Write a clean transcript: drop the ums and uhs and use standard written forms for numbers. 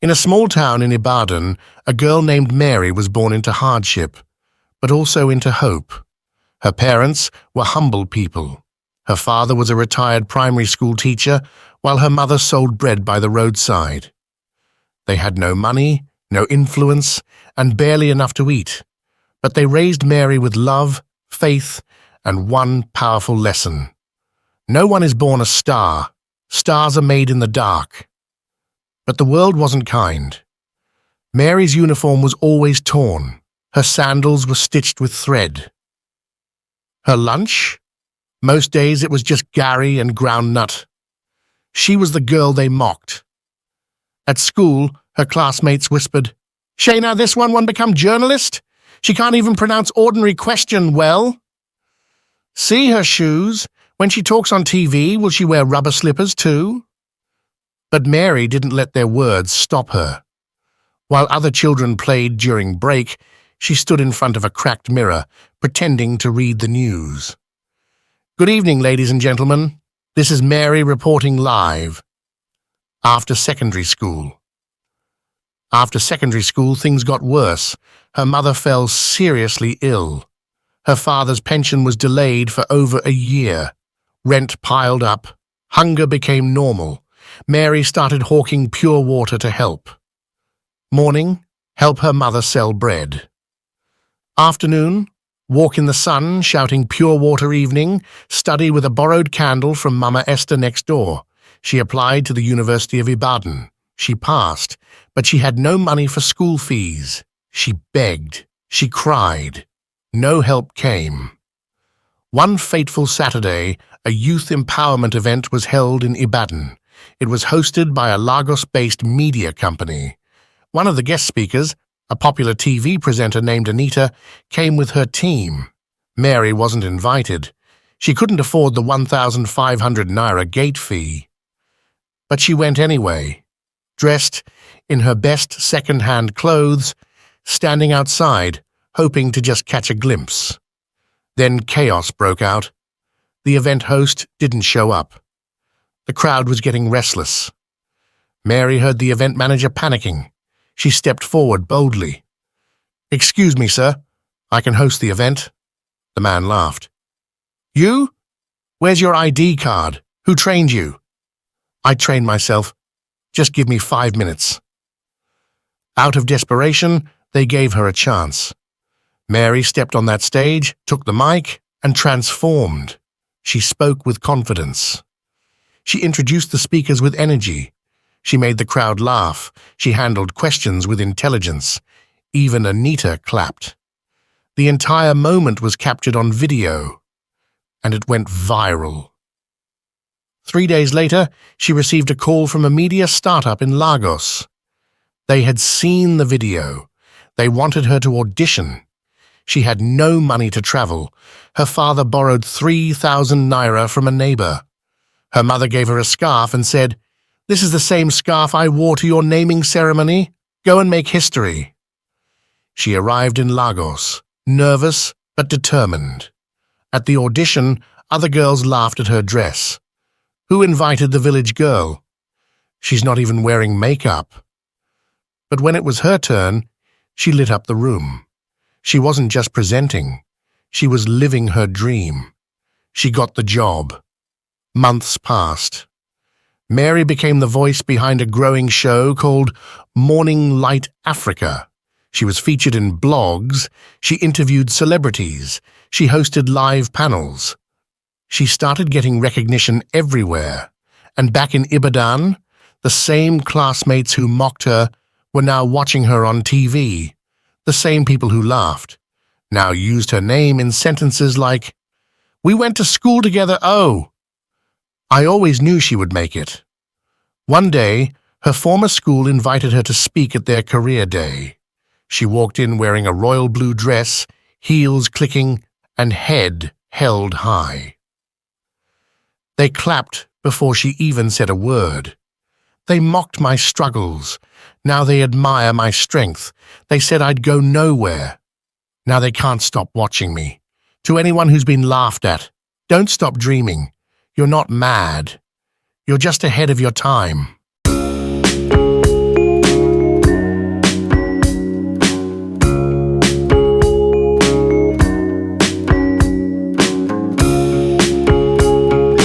In a small town in Ibadan, a girl named Mary was born into hardship, but also into hope. Her parents were humble people. Her father was a retired primary school teacher, while her mother sold bread by the roadside. They had no money, no influence, and barely enough to eat, but they raised Mary with love, faith, and one powerful lesson. No one is born a star. Stars are made in the dark. But the world wasn't kind. Mary's uniform was always torn. Her sandals were stitched with thread. Her lunch? Most days it was just Gary and ground nut. She was the girl they mocked. At school, her classmates whispered, "Shayna, this one become journalist? She can't even pronounce ordinary question well." "See her shoes. When she talks on TV, will she wear rubber slippers too?" But Mary didn't let their words stop her. While other children played during break, she stood in front of a cracked mirror, pretending to read the news. "Good evening, ladies and gentlemen. This is Mary reporting live." After secondary school. After secondary school, things got worse. Her mother fell seriously ill. Her father's pension was delayed for over a year. Rent piled up. Hunger became normal. Mary started hawking pure water to help. Morning, help her mother sell bread. Afternoon, walk in the sun, shouting pure water evening, study with a borrowed candle from Mama Esther next door. She applied to the University of Ibadan. She passed, but she had no money for school fees. She begged. She cried. No help came. One fateful Saturday, a youth empowerment event was held in Ibadan. It was hosted by a Lagos-based media company. One of the guest speakers, a popular TV presenter named Anita, came with her team. Mary wasn't invited. She couldn't afford the 1,500 naira gate fee. But she went anyway, dressed in her best second-hand clothes, standing outside, hoping to just catch a glimpse. Then chaos broke out. The event host didn't show up. The crowd was getting restless. Mary heard the event manager panicking. She stepped forward boldly. "Excuse me, sir. I can host the event." The man laughed. "You? Where's your ID card? Who trained you?" "I trained myself. Just give me 5 minutes." Out of desperation, they gave her a chance. Mary stepped on that stage, took the mic, and transformed. She spoke with confidence. She introduced the speakers with energy. She made the crowd laugh. She handled questions with intelligence. Even Anita clapped. The entire moment was captured on video, and it went viral. 3 days later, she received a call from a media startup in Lagos. They had seen the video. They wanted her to audition. She had no money to travel. Her father borrowed 3,000 naira from a neighbor. Her mother gave her a scarf and said, "This is the same scarf I wore to your naming ceremony. Go and make history." She arrived in Lagos, nervous but determined. At the audition, other girls laughed at her dress. Who invited the village girl? She's not even wearing makeup. But when it was her turn, she lit up the room. She wasn't just presenting. She was living her dream. She got the job. Months passed. Mary became the voice behind a growing show called Morning Light Africa. She was featured in blogs. She interviewed celebrities. She hosted live panels. She started getting recognition everywhere. And back in Ibadan, the same classmates who mocked her were now watching her on TV. The same people who laughed now used her name in sentences like, "We went to school together, oh. I always knew she would make it." One day, her former school invited her to speak at their career day. She walked in wearing a royal blue dress, heels clicking, and head held high. They clapped before she even said a word. They mocked my struggles. Now they admire my strength. They said I'd go nowhere. Now they can't stop watching me. To anyone who's been laughed at, don't stop dreaming. You're not mad. You're just ahead of your time.